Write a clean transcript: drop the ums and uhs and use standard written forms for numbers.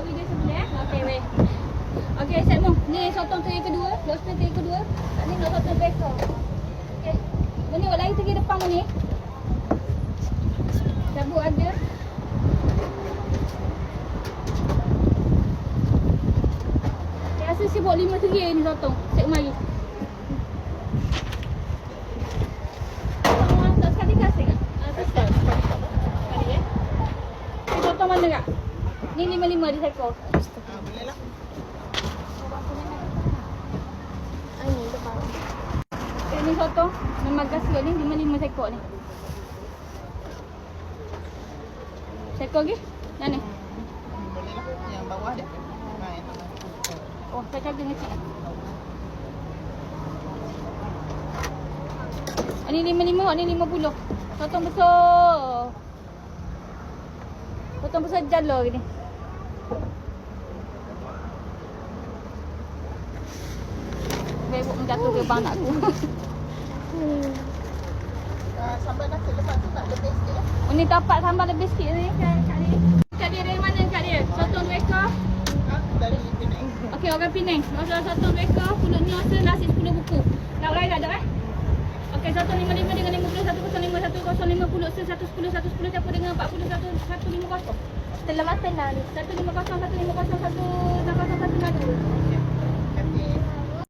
video sebelah. Okey, weh. Okey, set mu. Ni sotong teri kedua, lobster teri kedua. Tak ni nak sotong bekor. Okey. Ni awak lari pergi depan mu ni. Cabut ada. Saya rasa saya bawa 5 teri ni sotong. Set mari. Tak sekali kasih tak? Tak sekali ya. Ni sotong mana kak? Ni 5-5 dia seekor. Boleh lah. Ni sotong memang gasnya ni 5-5 seekor ni. Seekor lagi? Yang ni? Boleh lah. Yang bawah dia. Yang tengah. Oh, saya jaga ngecik. Ni 55, ni 50. Sotong besar. Sotong besar jala ni. Bebok menjatuh ke bang nak aku. Sambal nasi lepas tu tak lebih sikit lah. Oh, ni dapat sambal lebih sikit ni Kak dia. Kak dia dari mana Kak dia? Sotong 2 ekor. Dari Penang. Okey, orang Penang. Masalah sotong 2 ekor, pulut ni rasa nasi 10 buku. Lauk lain tak ada eh? Okey, sotong 55 dengan 50, 105, 10, 110, 110 campur dengan 40, 150. Setelah makan lah ni. 150, 150, 101 lagi.